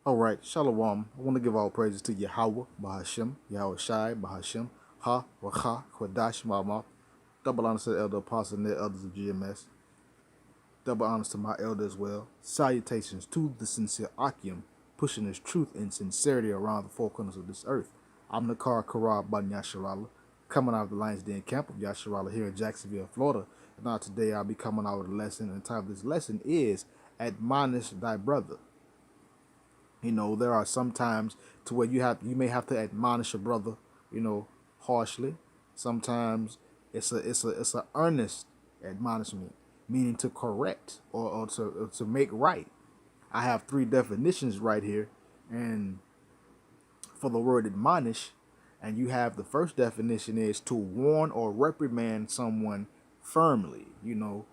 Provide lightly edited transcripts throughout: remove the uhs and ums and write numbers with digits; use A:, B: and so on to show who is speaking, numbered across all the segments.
A: All right, Shalom. I want to give all praises to Yahweh, Bahashem, Yahweh Shai, Bahashem, Ha, Racha, Kwadash, Mama. Double honors to the elder apostle and the elders of GMS. Double honors to my elder as well. Salutations to the sincere Akim, pushing his truth and sincerity around the four corners of this earth. I'm Nakar Karab Ban Yasharala, coming out of the Lions Den camp of Yasharala here in Jacksonville, Florida. And now today I'll be coming out with a lesson, and the title of this lesson is Admonish Thy Brother. You know, there are some times to where you may have to admonish a brother, harshly. Sometimes it's a earnest admonishment, meaning to correct or to make right. I have three definitions right here, and for the word admonish, and you have the first definition is to warn or reprimand someone firmly. You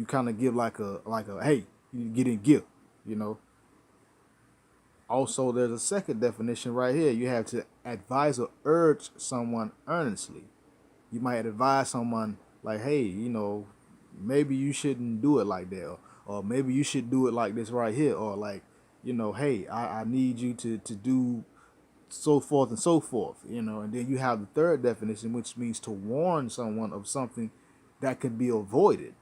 A: kind of give like a hey, you get in gear, you know. Also, there's a second definition right here. You have to advise or urge someone earnestly. You might advise someone like, hey, maybe you shouldn't do it like that, or maybe you should do it like this right here, or like, hey, I need you to do so forth and so forth, and then you have the third definition, which means to warn someone of something that could be avoided.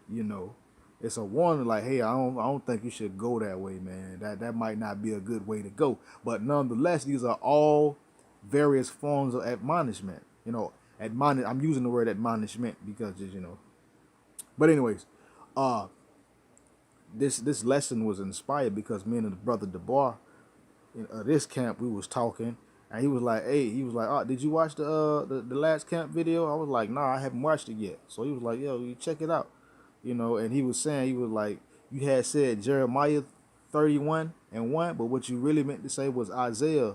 A: It's a warning like, hey, I don't think you should go that way, man. That might not be a good way to go. But nonetheless, these are all various forms of admonishment. I'm using the word admonishment because just. But anyways, uh, this lesson was inspired because me and the brother DeBar in this camp we was talking, and he was like, hey, oh, did you watch the last camp video? I was like, nah, I haven't watched it yet. So he was like, yo, you check it out. And he was saying, he was like, you had said Jeremiah 31:1, but what you really meant to say was Isaiah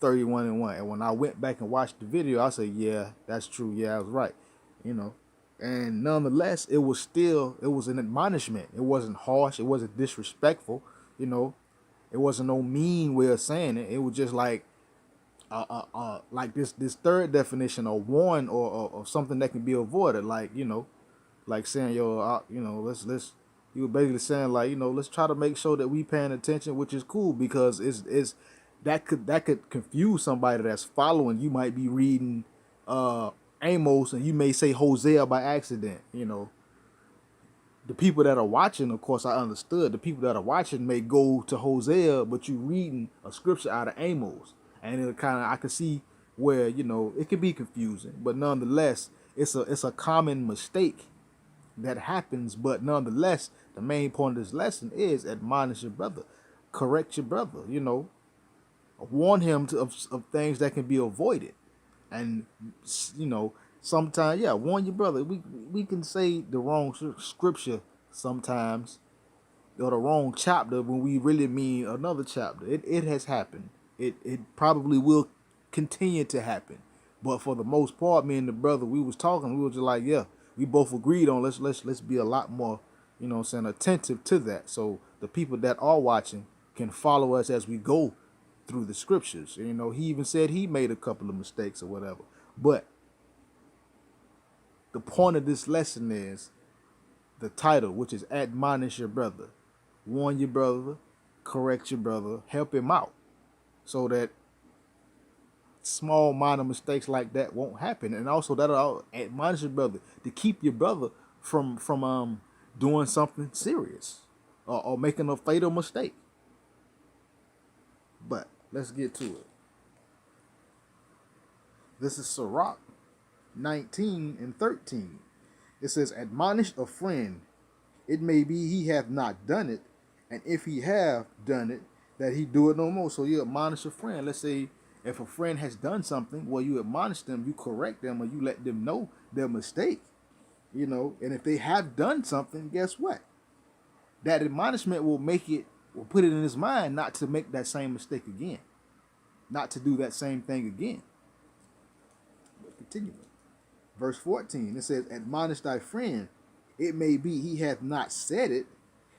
A: 31:1. And when I went back and watched the video, I said, yeah, that's true. Yeah, I was right. You know. And nonetheless, it was an admonishment. It wasn't harsh. It wasn't disrespectful. You know, it wasn't no mean way of saying it. It was just like this third definition, or warn, or something that can be avoided. Like saying, yo, let's. You were basically saying like, let's try to make sure that we paying attention, which is cool because it's that could confuse somebody that's following. You might be reading Amos and you may say Hosea by accident. The people that are watching, of course, I understood. The people that are watching may go to Hosea, but you reading a scripture out of Amos, and it kind of I can see where it can be confusing, but nonetheless, it's a common mistake that happens. But nonetheless, the main point of this lesson is admonish your brother, correct your brother, warn him of things that can be avoided, and you know sometimes, yeah, warn your brother. We can say the wrong scripture sometimes, or the wrong chapter when we really mean another chapter. It has happened. It probably will continue to happen. But for the most part, me and the brother, we was talking. We were just like, yeah, we both agreed on let's be a lot more, attentive to that. So the people that are watching can follow us as we go through the scriptures. He even said he made a couple of mistakes or whatever. But the point of this lesson is the title, which is Admonish Your Brother. Warn your brother, correct your brother, help him out so that small minor mistakes like that won't happen. And also that'll admonish your brother to keep your brother from doing something serious, or making a fatal mistake. But let's get to it. This is Sirach 19:13. It says, admonish a friend. It may be he hath not done it, and if he have done it, that he do it no more. So you admonish a friend. Let's say if a friend has done something, well, you admonish them, you correct them, or you let them know their mistake. And if they have done something, guess what? That admonishment will put it in his mind not to make that same mistake again, not to do that same thing again. But continuing. Verse 14, it says, admonish thy friend. It may be he hath not said it,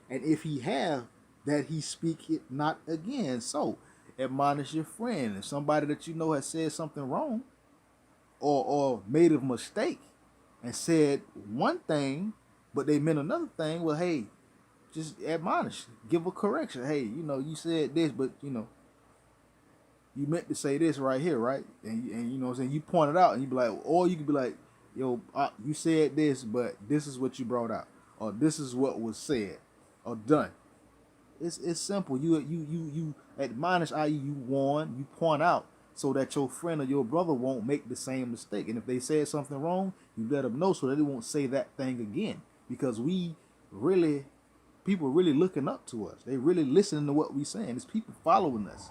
A: and if he have, that he speak it not again. So, admonish your friend. If somebody that you know has said something wrong, or made a mistake and said one thing, but they meant another thing, well, hey, just admonish. Give a correction. Hey, you said this, but, you meant to say this right here, right? And you know what I'm saying, you point it out, and you be like, or you could be like, yo, you said this, but this is what you brought out, or this is what was said or done. It's simple. You admonish, i.e., you warn, you point out, so that your friend or your brother won't make the same mistake. And if they said something wrong, you let them know so that they won't say that thing again. Because we really, people really looking up to us. They really listening to what we saying. It's people following us.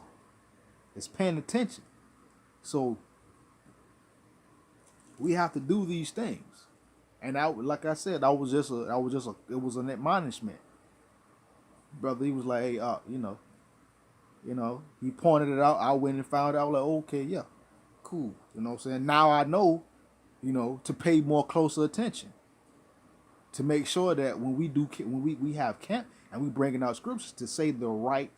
A: It's paying attention. So we have to do these things. And like I said, it was an admonishment. Brother, he was like, hey, he pointed it out. I went and found out. Like, okay, yeah, cool. You know what I'm saying? Now I know, to pay more closer attention, to make sure that when we have camp and we bringing out scriptures, to say the right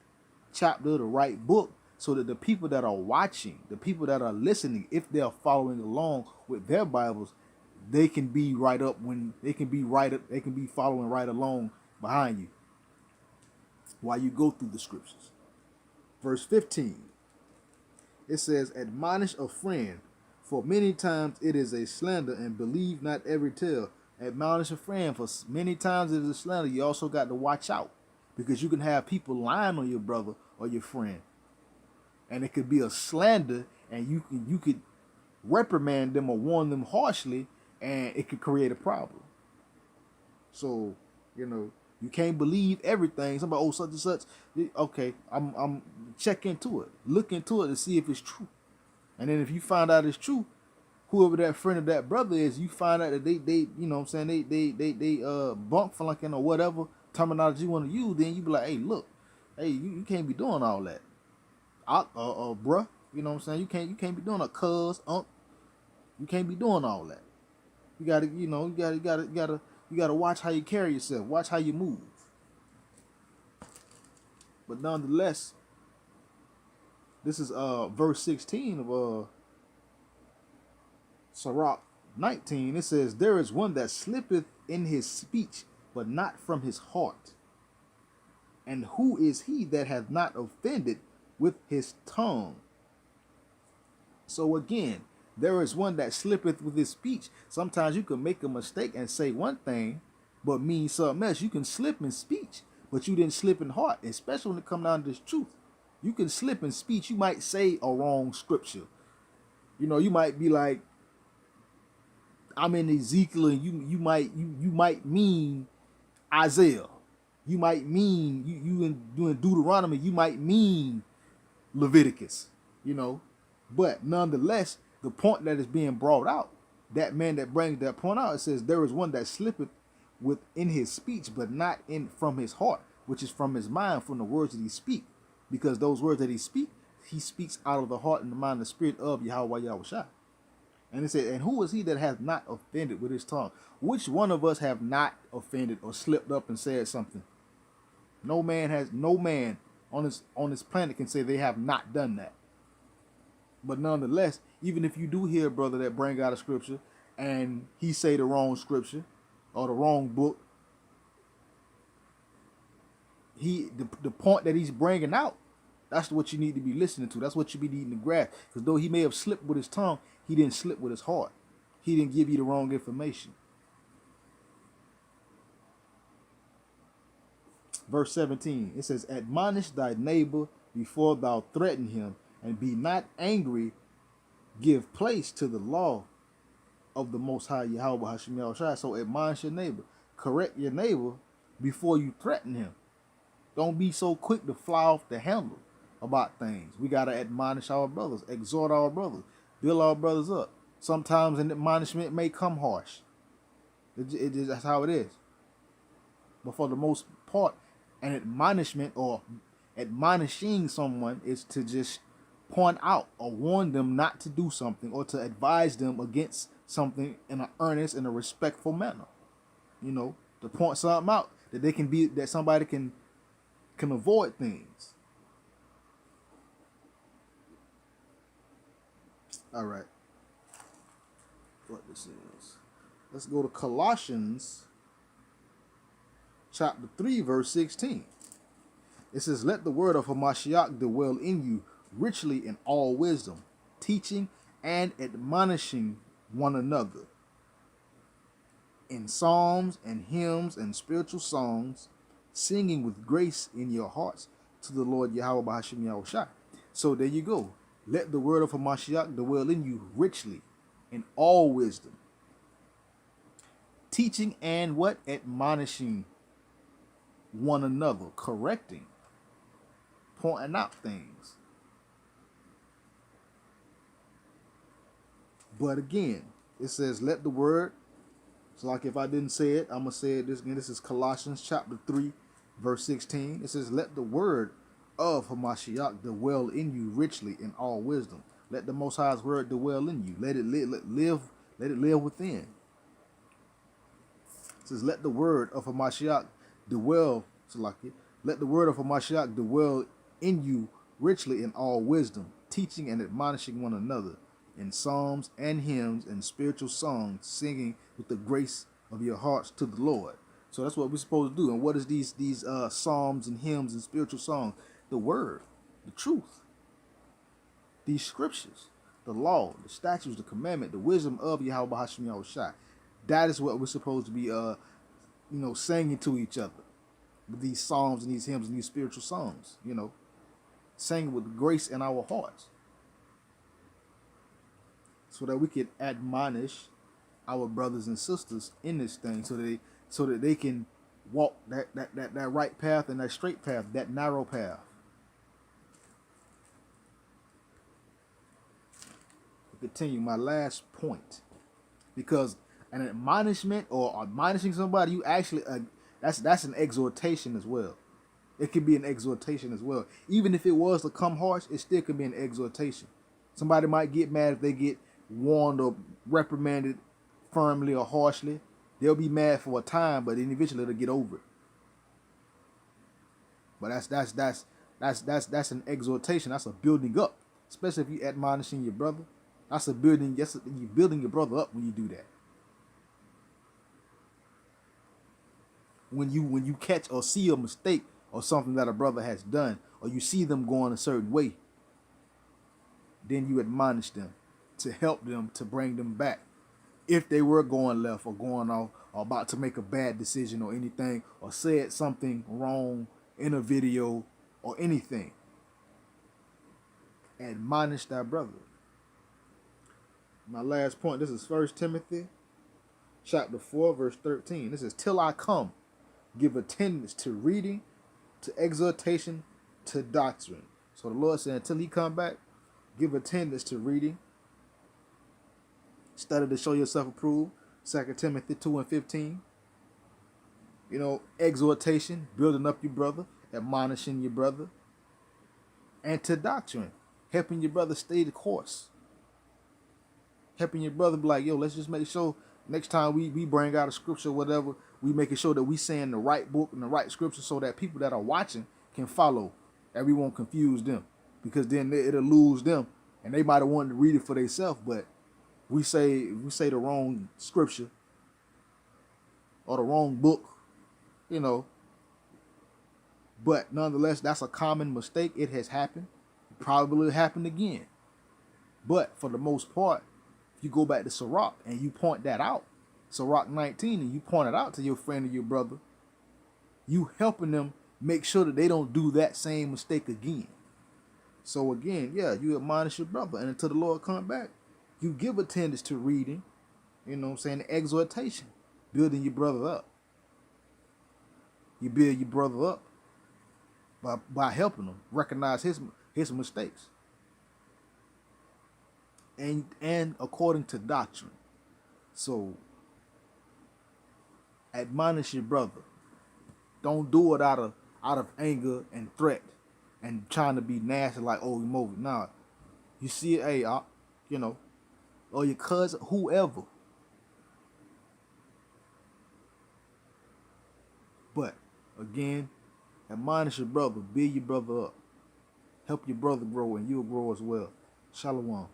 A: chapter, the right book, so that the people that are watching, the people that are listening, if they are following along with their Bibles, they can be right up when they can be following right along behind you while you go through the scriptures. Verse 15, it says, admonish a friend, for many times it is a slander, and believe not every tale. Admonish a friend, for many times it is a slander. You also got to watch out, because you can have people lying on your brother or your friend, and it could be a slander, and you could reprimand them or warn them harshly, and it could create a problem. So, you can't believe everything. Somebody, oh, such and such. Okay, I'm check into it, look into it to see if it's true. And then if you find out it's true, whoever that friend or that brother is, you find out that they you know what I'm saying, they bunk flunking or whatever terminology you want to use, then you be like, hey, look, hey, you can't be doing all that. Bruh, you know what I'm saying? You can't be doing a cuz, you can't be doing all that. You gotta watch how you carry yourself, watch how you move. But nonetheless, this is verse 16 of Sirach 19. It says, there is one that slippeth in his speech, but not from his heart. And who is he that hath not offended with his tongue? So again, there is one that slippeth with his speech. Sometimes you can make a mistake and say one thing, but mean something else. You can slip in speech, but you didn't slip in heart, especially when it comes down to this truth. You can slip in speech. You might say a wrong scripture. You might be like, I'm in Ezekiel, and you might mean Isaiah. You might mean you in doing Deuteronomy. You might mean Leviticus. But nonetheless, the point that is being brought out, that man that brings that point out, it says there is one that slippeth within his speech, but not in from his heart, which is from his mind, from the words that he speak. Because those words that he speaks out of the heart and the mind and the spirit of Yahweh Yahushua. And it said, and who is he that hath not offended with his tongue? Which one of us have not offended or slipped up and said something? No man on this planet can say they have not done that. But nonetheless, even if you do hear a brother that bring out a scripture and he say the wrong scripture or the wrong book, the point that he's bringing out, that's what you need to be listening to. That's what you be needing to grasp. Because though he may have slipped with his tongue, he didn't slip with his heart. He didn't give you the wrong information. Verse 17, it says, admonish thy neighbor before thou threaten him, and be not angry. Give place to the law of the Most High Yahweh Hashem Yahushua. So admonish your neighbor. Correct your neighbor before you threaten him. Don't be so quick to fly off the handle about things. We got to admonish our brothers, exhort our brothers, build our brothers up. Sometimes an admonishment may come harsh. That's how it is. But for the most part, an admonishment or admonishing someone is to just point out or warn them not to do something, or to advise them against something in an earnest and a respectful manner. To point something out that somebody can avoid things. All right. What this is. Let's go to Colossians chapter 3, verse 16. It says, let the word of Hamashiach dwell in you, richly in all wisdom, teaching and admonishing one another in psalms and hymns and spiritual songs, singing with grace in your hearts to the Lord Yahweh Bahashim Yahushai. So there you go. Let the word of Hamashiach dwell in you richly in all wisdom, teaching and what? Admonishing one another, correcting, pointing out things. But again, it says, let the word, so like if I didn't say it, I'm going to say it this again. This is Colossians chapter 3, verse 16. It says, let the word of Hamashiach dwell in you richly in all wisdom. Let the Most High's word dwell in you. Let it live within. It says, let the word of Hamashiach dwell, so like it, let the word of Hamashiach dwell in you richly in all wisdom, teaching and admonishing one another in psalms and hymns and spiritual songs, singing with the grace of your hearts to the Lord. So that's what we're supposed to do. And what is these psalms and hymns and spiritual songs? The word, the truth, these scriptures, the law, the statutes, the commandment, the wisdom of Yahweh Bahashim Yahushai. That is what we're supposed to be singing to each other with these psalms and these hymns and these spiritual songs, singing with grace in our hearts, so that we can admonish our brothers and sisters in this thing, so that they can walk that right path and that straight path, that narrow path. Continue my last point, because an admonishment or admonishing somebody, you actually that's an exhortation as well. It could be an exhortation as well. Even if it was to come harsh, it still could be an exhortation. Somebody might get mad if they get warned or reprimanded firmly or harshly. They'll be mad for a time, but then eventually they'll get over it. But that's an exhortation. That's a building up, especially if you're admonishing your brother. That's a building. Yes, you're building your brother up when you do that. When you catch or see a mistake or something that a brother has done, or you see them going a certain way, then you admonish them to help them, to bring them back. If they were going left or going off or about to make a bad decision or anything, or said something wrong in a video or anything, admonish thy brother. My last point, this is 1 Timothy chapter 4, verse 13. This is, till I come, give attendance to reading, to exhortation, to doctrine. So the Lord said, until he come back, give attendance to reading, study to show yourself approved, 2 Timothy 2 and 15. Exhortation, building up your brother, admonishing your brother, and to doctrine, helping your brother stay the course. Helping your brother be like, yo, let's just make sure next time we bring out a scripture or whatever, we making sure that we saying the right book and the right scripture, so that people that are watching can follow, and we won't confuse them, because then it'll lose them, and they might have wanted to read it for themselves, but we say the wrong scripture or the wrong book, But nonetheless, that's a common mistake. It has happened. It probably will happen again. But for the most part, if you go back to Sirach and you point that out, Sirach 19, and you point it out to your friend or your brother, you helping them make sure that they don't do that same mistake again. So again, yeah, you admonish your brother, and until the Lord come back, you give attendance to reading, exhortation, building your brother up. You build your brother up by helping him recognize his mistakes. And according to doctrine. So admonish your brother. Don't do it out of anger and threat and trying to be nasty like, oh, you move it. Nah. You see it, hey, or your cousin, whoever. But again, admonish your brother, build your brother up, help your brother grow, and you'll grow as well. Shalom.